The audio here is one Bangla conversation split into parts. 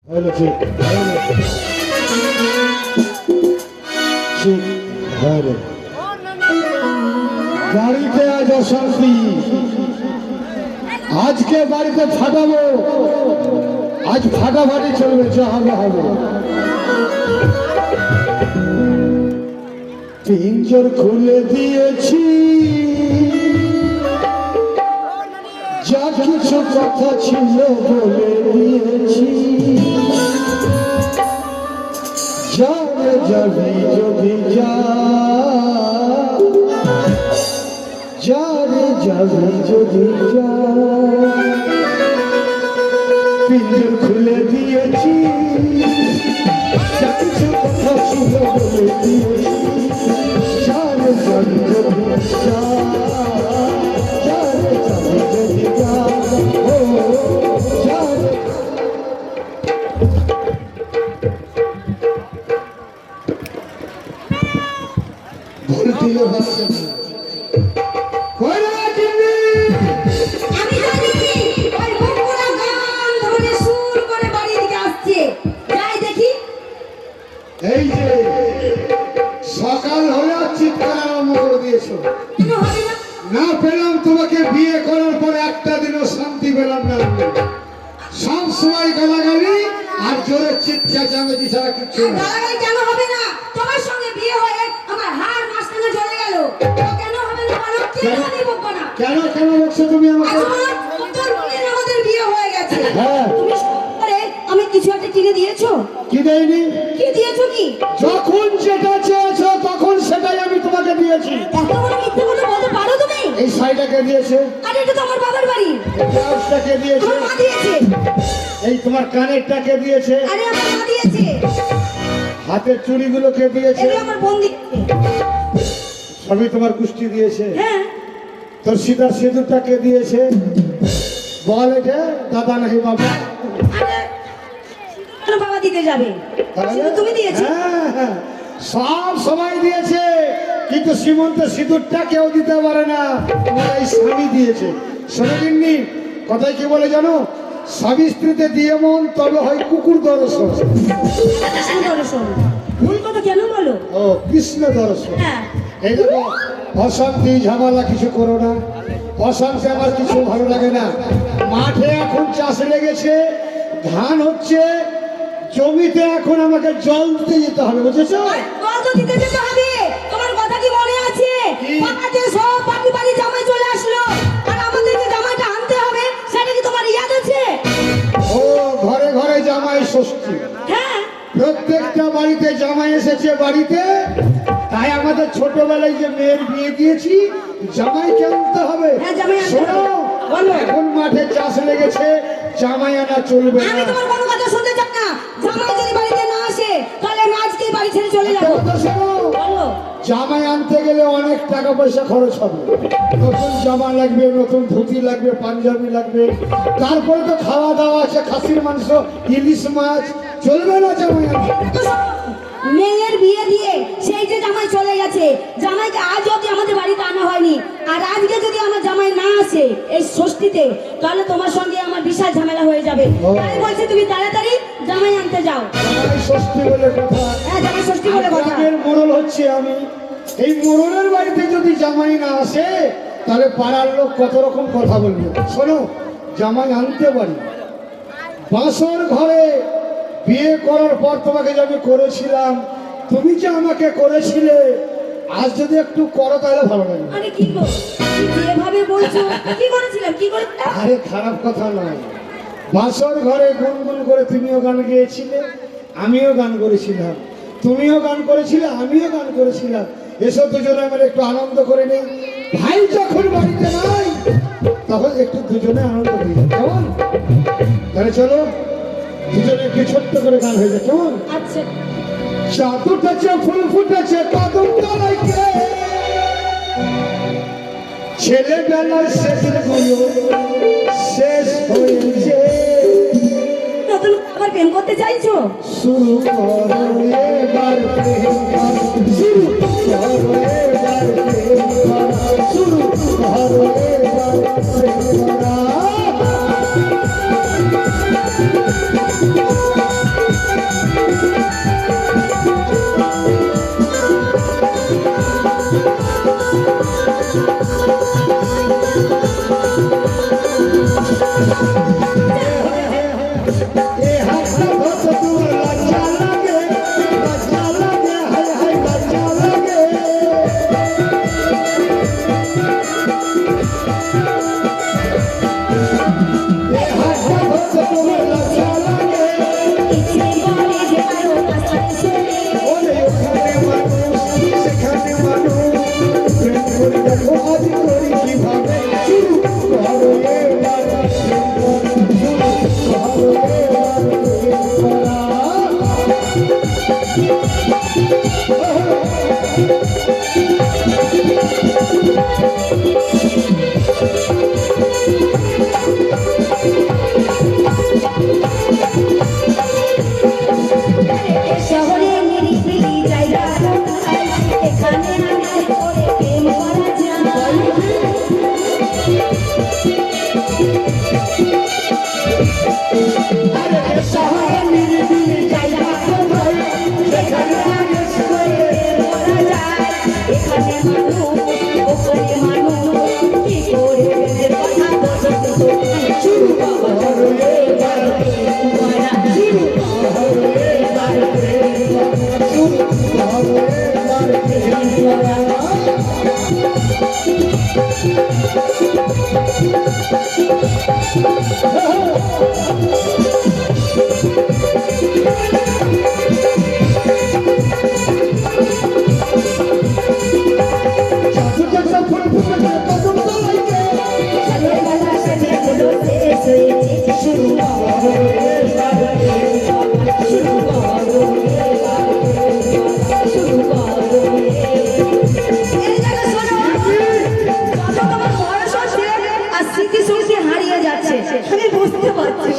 হলো ঠিক ঠিক হলো বাড়িতে আজ অশান্তি আজকে বাড়িতে ফাটাবো আজ ফাটাফাটি চলবে যা হবে হবে পিঞ্জর খুলে দিয়েছি যা কিছু কথা ছিল বলে দিয়েছি যাবে যাবি যদি যা যাবে যাবি যদি যা পিঞ্জর খুলে দিয়েছি যা কিছু কথা ছিল বলে দিয়েছি যাবে যাবি যদি যা যাবে যাবি যদি যা ও যাবে ভুল দিলে ভাবছে এই যে সকাল হলে চিৎকার আরম্ভ করে দিয়েছো না পেলাম তোমাকে বিয়ে করার পরে একটা দিনও শান্তি পেলাম না সব সময় গালাগালি আর জোরে চিৎকার চামেচি ছাড়া কিচ্ছু না গালাগালি কেন হবে না তোমার সঙ্গে বিয়ে হয়ে আমার হাড় মাঝখানে চলে গেল কেন হবে না বলো কেন দিব না কেন কেন বলছো তুমি আমাকে তোর বোনের আমাদের বিয়ে হয়ে গেছে হ্যাঁ তুমি আরে আমি কিছু একটা কিনে দিয়েছো কি দেইনি কি দিয়েছো কি যখন যেটা চেয়েছো তখন সেটাই আমি তোমাকে দিয়েছি এত বড় মিথ্যে কথা বলতে পারো তুমি এই শাড়িটাকে দিয়েছে আরে এটা তো আমার বাবার বাড়ি ব্লাউজটাকে দিয়েছে আমার মা দিয়েছে এই তোমার কানেরটাকে দিয়েছে আরে আমার মা দিয়েছে হাতের চুড়িগুলোকে দিয়েছে এগুলো আমার বোন দিয়েছে সবই তোমার কুষ্টি দিয়েছে হ্যাঁ তোর সীতার সিঁদুরটাকে দিয়েছে বল এটা দাদা নাকি বাবা আরে কেন বাবা দিতে যাবে তাহলে? শুধু তুমি দিয়েছো হ্যাঁ, হ্যাঁ, সব সবাই দিয়েছে কিন্তু সীমন্ত সিঁদুরটা কেউ দিতে পারে না তোমার এই স্বামী দিয়েছে শোনেননি কথাই কি বলে জানো স্বামী স্ত্রীতে দিয়ে মন তবে হয় কুকুর দর্শন ভুল কথা কেন বলো ও কৃষ্ণ দর্শন হ্যাঁ এই দেখো অশান্তি ঝামেলা কিছু করো না অশান্তি আমার কিছু ভালো লাগে না মাঠে এখন চাষ লেগেছে ধান হচ্ছে জমিতে এখন আমাকে জল দিতে যেতে হবে বুঝেছো কত দিতে যেতে হবে তোমার কথা কি মনে আছে কি? পাকাতে সব বাকি বাড়ি জামাই চলে আসলো আর আমাদেরকে জামাইটা আনতে হবে সেটা কি তোমার ইয়াদ আছে ও ঘরে ঘরে জামাই ষষ্ঠী হ্যাঁ প্রত্যেকটা বাড়িতে জামাই এসেছে বাড়িতে তাই আমাদের ছোটবেলায় যে মেয়ের বিয়ে দিয়েছি জামাইকে আনতে হবে হ্যাঁ, জামাই আনতে শোনো হবে। বলো। এখন মাঠে চাষ লেগেছে জামাই আনা চলবে আমি না তোমার কোনো কথা শুনতে চাই না জামাই যদি বাড়িতে না আসে তাহলে আমি আজকেই বাড়ি ছেড়ে চলে একটা যাবো কথা শোনো, বলো জামাই আনতে গেলে অনেক টাকা পয়সা খরচ হবে নতুন জামা লাগবে নতুন ধুতি লাগবে পাঞ্জাবি লাগবে তারপরে তো খাওয়া দাওয়া আছে খাসির মাংস ইলিশ মাছ চলবে না জামাই আনতে তো শোনো, মেয়ের বিয়ে দিয়ে সেই যে জামাই চলে গেছে জামাইকে আজ অব্দি আমাদের বাড়িতে আনা হয়নি আর আজকে যদি আমার জামাই না আসে এই ষষ্ঠীতে তাহলে তোমার সঙ্গে আমার বিশাল ঝামেলা হয়ে যাবে ও। তাই বলছি তুমি তাড়াতাড়ি জামাই আনতে যাও জামাই ষষ্ঠী বলে কথা হ্যাঁ জামাই ষষ্ঠী বলে কথা গ্রামের মোড়ল হচ্ছে আমি এই মোড়লের বাড়িতে যদি জামাই না আসে তাহলে পাড়ার লোক কত রকম কথা বলবে শোনো জামাই আনতে পারি বাসর ঘরে বিয়ে করার পর তোমাকে যে আমি করেছিলাম তুমি যে আমাকে করেছিলে আজ যদি একটু করো তাহলে ভালো লাগবে আরে কি গো তুমি এভাবে বলছো কি করেছিলাম কি করেছিলাম আরে খারাপ কথা নয় বাসর ঘরে গুনগুন করে তুমিও গান গেয়েছিলে আমিও গান করেছিলাম তুমিও গান করেছিলে আমিও গান করেছিলাম এসব দুজনে আমরা একটু আনন্দ করে নেই ভাই যখন বাড়িতে নাই তখন একটু দুজনে আনন্দ করি কেমন তাহলে চলো দুজনে একটু ছোট্ট করে গান হয়ে যায় কেমন আচ্ছা চাঁদ উঠেছে ফুল ফুটেছে কদম তলায় কে ছেলেবেলার শেষগুলো শেষ হয়েছে নতুন আবার প্রেম করতে চাইছো শুরু করো এবার প্রেম করা, শুরু করো এবার প্রেম করা, শুরু করো এবার প্রেম করা।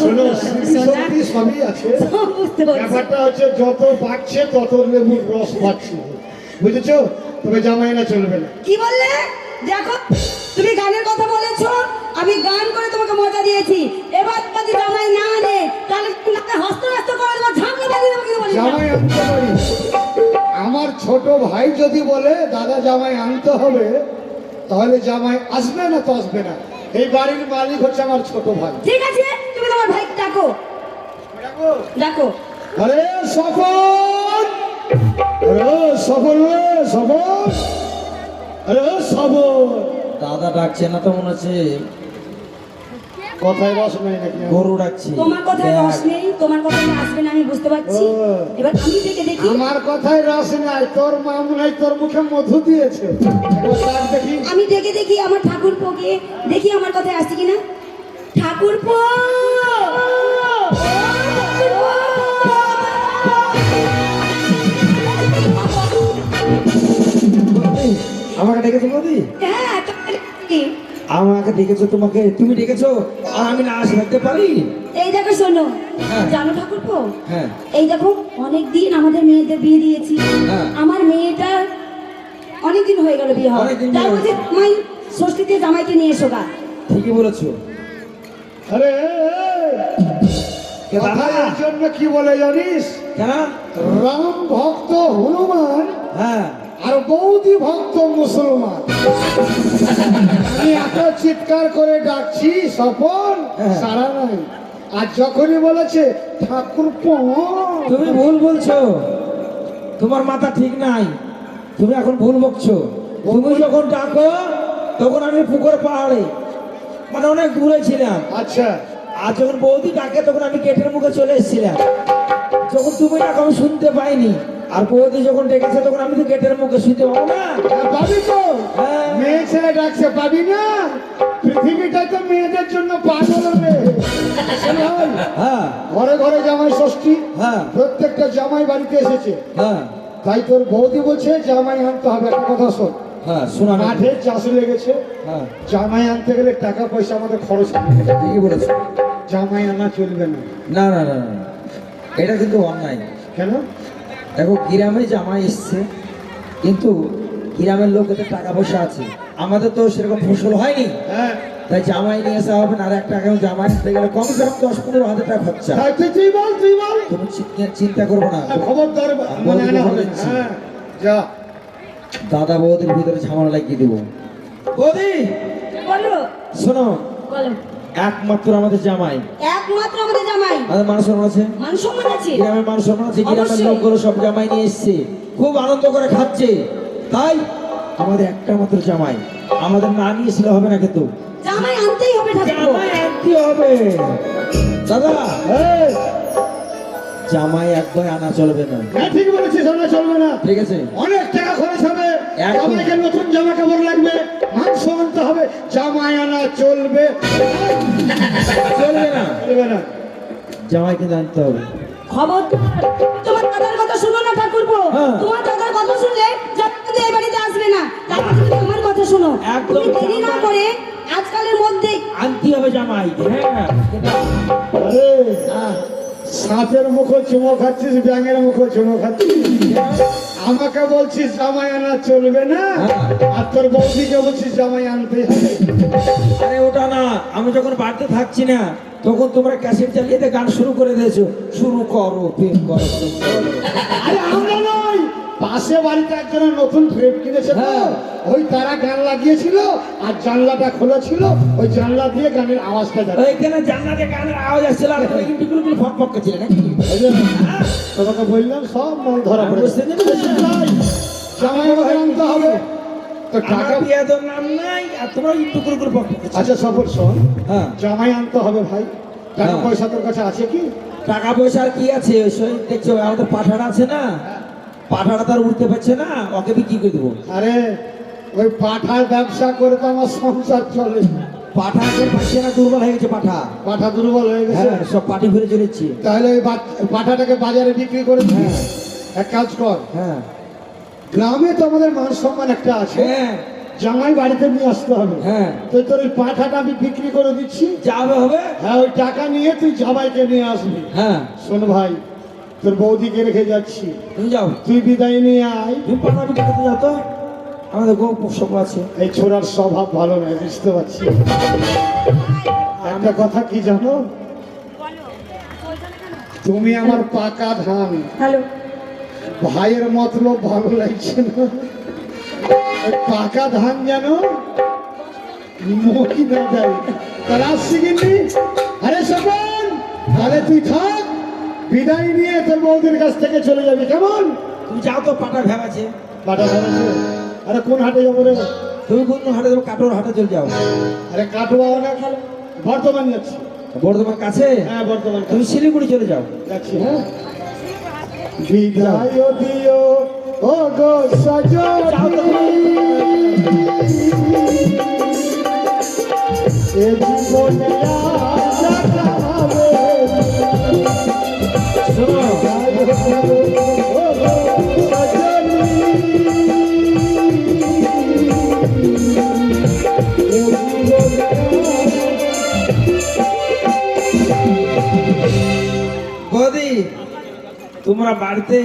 শোনো, স্মৃতি সবই আছে। ব্যাপারটা হচ্ছে যত পাচ্ছে তত লেবুর রস পাচ্ছে, বুঝেছো? তবে জামাই না চলবে না। কি বললে? দেখো, তুমি গানের কথা বলেছো, আমি গান করে তোমাকে মজা দিয়েছি। এবার যদি জামাই না আনে তাহলে তোমাকে হস্ত করে দেবো, ঝাঁকলে বাঁধিয়ে দেবো। কিন্তু বলি না। জামাই আনতে পারি। আমার ছোট ভাই যদি বলে দাদা জামাই আনতে হবে, তাহলে জামাই আসবে না তো আসবে না। এই বাড়ির মালিক হচ্ছে আমার ছোট ভাই। ঠিক আছে, তুমি তোমার ভাইকে ডাকো। ডাকো। আরে সফল, আরে সফল, সফল, আরে সফল। দাদা ডাকছে না তো মনে হচ্ছে কথায় রস নাই নাকি? গরু ডাকছে। তোমার কথায় রস নেই, তোমার কথায় আসবে না, আমি বুঝতে পারছি। ও। এবার আমি দেখে দেখি। আমার কথায় রস নাই, তোর মা মনে হয় তোর মুখে মধু দিয়েছে। একবার ডাক দেখি। আমি দেখে দেখি আমার ঠাকুরপোকে, দেখি আমার কথায় আসছে কিনা। ঠাকুরপো, আমাকে ডেকেছো বৌদি? হ্যাঁ কি? আমাকে ডেকেছো, তোমাকে তুমি ডেকেছো আর আমি না আসে থাকতে পারি? এই দেখো শোনো, হ্যাঁ। জানো ঠাকুরপো, হ্যাঁ এই দেখো অনেকদিন আমাদের মেয়েদের বিয়ে দিয়েছি। হ্যাঁ। আমার মেয়েটা অনেকদিন হয়ে গেল বিয়ে হওয়া। অনেকদিন তাই হয়ে বলছি মাই ষষ্ঠীতে জামাইকে নিয়ে এসো গা। ঠিকই বলেছো। আরে কে দাদা? কথার জন্য কি বলে জানিস? কেন? রাম ভক্ত হনুমান হ্যাঁ আর বৌদি ভক্ত মুসলমান। আমি এত চিৎকার করে ডাকছি সফল, হ্যাঁ। সারা নাই। আর যখনই বলেছে ঠাকুর তুমি ভুল বলছো, তোমার মাথা ঠিক নাই, তুমি এখন ভুল বকছো। তুমি যখন ডাকো তখন আমি পুকুর পাহাড়ে, মানে অনেক দূরে ছিলাম। আচ্ছা, আর যখন বৌদি ডাকে তখন আমি গেটের মুখে চলে এসেছিলাম। যখন তুমি ডাকো আমি শুনতে পাইনি, আর বৌদি যখন ডেকেছে তখন আমি তো গেটের মুখে শুনতে পাবো না। পাবি তো? হ্যাঁ। মেয়ে ছেলে ডাকছে, পাবি না? পৃথিবীটা তো মেয়েদের জন্য পাগল হবে। শোনো ভাই, হ্যাঁ ঘরে ঘরে জামাই ষষ্ঠী, হ্যাঁ প্রত্যেকটা জামাই বাড়িতে এসেছে। হ্যাঁ তাই তোর বৌদি বলছে জামাই আনতে হবে। একটা কথা শোন, হ্যাঁ শোনা না। মাঠে চাষ লেগেছে, হ্যাঁ জামাই আনতে গেলে টাকা পয়সা আমাদের খরচ হবে। ঠিকই বলেছো। জামাই আনা চলবে না। না না না না, এটা কিন্তু অন্যায়। কেন? দেখো গ্রামে জামাই এসছে, কিন্তু গ্রামের লোকেদের টাকা পয়সা আছে, আমাদের তো সেরকম ফসল হয়নি। হ্যাঁ, তাই জামাই নিয়ে আসা হবে না। আর একটা এখন জামাই নিতে গেলে কমসে কম 10-15 হাজার টাকা খরচা। তাই তুই বল, তুই বল। তুমি চিন্তা করবো না। খবরদার মানে আনা হবে না। হ্যাঁ, যা। দাদা বৌদির ভিতরে ঝামেলা লাগিয়ে দেবো। বৌদি বলো, শোনো, বলো। একমাত্র আমাদের জামাই, একমাত্র আমাদের জামাই, আমাদের মানুষ আছে, মান সম্মান আছে। গ্রামের মানুষ আছে, গ্রামের অবশ্যই। লোকগুলো সব জামাই নিয়ে এসছে, খুব আনন্দ করে খাচ্ছে। তাই আমাদের একটা মাত্র জামাই, আমাদের না নিয়ে এসলে হবে না। কিন্তু জামাই আনতেই হবে ঠাকুরপো। জামাই আনতে হবে। দাদা এই, জামাই একবার আনা চলবে না। হ্যাঁ, ঠিক বলেছিস, আনা চলবে না। ঠিক আছে? অনেক টাকা খরচ হবে, একদম। জামাইকে নতুন জামা কাপড় লাগবে, মাংস আনতে হবে। জামাই আনা চলবে চলবে না, চলবে না। জামাই কিন্তু আনতে হবে। খবর তোমার দাদার কথা শুনো না ঠাকুরপো। হ্যাঁ। তোমার দাদার কথা শুনলে জামাই কিন্তু এই বাড়িতে আসবে না। তারপর তুমি আমার কথা শোনো। একদম। তুমি দেরি না করে আজকালের মধ্যে আনতে হবে জামাই। হ্যাঁ আরে, সাপের মুখে চুমো খাচ্ছিস, ব্যাঙের মুখে চুমো খাচ্ছিস। আমাকে বলছিস জামাই আনা চলবে না, আর তোর বৌদিকে বলছিস জামাই আনতে হবে। আরে ওটা না, আমি যখন বাড়িতে থাকছি না তখন তোমরা ক্যাসেট চালিয়ে দিয়ে গান শুরু করে দিয়েছো, শুরু করো প্রেম করো প্রেম করো। আরে আমরা নয়, পাশে বাড়িতে একজনের নতুন ফ্রেম কিনেছে তো, হ্যাঁ। ওই তারা গান লাগিয়েছিল আর জানলাটা খোলা ছিল, ওই জানলা দিয়ে গানের আওয়াজটা যাবে। ওইখানে জান্নাতে গানের আওয়াজ আসছিল, আর তুমি কিন্তু গুলো ফক ফক করছিলে নাকি? হ্যাঁ। তোমাকে বললাম সব মন ধরা আমি পড়ে বুঝতে পেরেছি। জামাই আমাকে আনতে হবে। তো আমার টাকা বিয়ে তোর নাম নাই আর তোমরা একটু করে করে বক বকছো। আচ্ছা সফর শোন, হ্যাঁ জামাই আনতে হবে ভাই, টাকা হ্যাঁ। পয়সা তোর কাছে আছে কি? টাকা পয়সা আর কি আছে? ওই সেই দেখছো আমাদের পাঠাটা আছে না, পাঠাটা তার উঠতে পারছে না, ওকে বিক্রি করে দেবো। আরে ওই পাঠার ব্যবসা করে তো আমার সংসার চলে। পাঠা এখন পাচ্ছে না, দুর্বল হয়ে গেছে পাঠা। পাঠা দুর্বল হয়ে গেছে, হ্যাঁ সব পাটি ফিরে চলেছি। তাহলে ওই পাঠাটাকে বাজারে বিক্রি করে দিস। হ্যাঁ। এক কাজ কর, হ্যাঁ গ্রামে তো আমাদের মান সম্মান একটা আছে, হ্যাঁ জামাই বাড়িতে নিয়ে আসতে হবে। হ্যাঁ তো তোর ওই পাঠাটা আমি বিক্রি করে দিচ্ছি। যাবে হবে। হ্যাঁ ওই টাকা নিয়ে তুই জামাইকে নিয়ে আসবি। হ্যাঁ শোন ভাই, তোর বৌদিকে রেখে যাচ্ছি, তুমি যাও, তুই বিদায় নিয়ে আয়। তুমি পাঠা বিক্রি করতে যাও তো, আমাদের গো সব আছে। এই ছোড়ার স্বভাব ভালো নয়, বুঝতে পারছি। একটা কথা কি জানো, তুমি আমার পাকা ধান। হ্যালো, ভাইয়ের মতলব ভালো লাগছে না, ওই পাকা ধান যেন মকি না দেয়। তার আসছি কিন্তু, আরে সপন, তাহলে তুই থাক, বিদায় নিয়ে তোর বৌদির কাছ থেকে চলে যাবি, কেমন? তুমি যাও তো, পাটা ভেবাছে। পাটা ধরেছে। আরে কোন হাটে যাবো রে? তুমি কোন হাটে যাবো? কাটোর হাটে চলে যাও। আরে কাটোয়া না, বর্ধমান যাচ্ছি। বর্ধমান কাছে? হ্যাঁ বর্ধমান তুমি শিলিগুড়ি চলে যাও। যাচ্ছি। হ্যাঁ বিদায় দিও ও গো সজনী, এ জীবনে আর দেখা হবে। শোনো, বিদায় দিও ও গো সজনী, এ জীবনে বৌদি তোমরা বাড়িতে,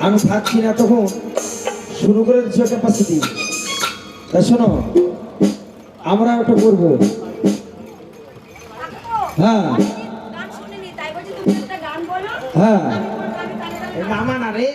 আমি থাকছি না তখন শুরু করে দিচ্ছ ক্যাপাসিটি। তা শোনো, আমরা ওটা করবো। হ্যাঁ গান শুনিনি, তাই বলছি তুমি একটা গান বলো। হ্যাঁ, আমি গানে গানে মামা না রে।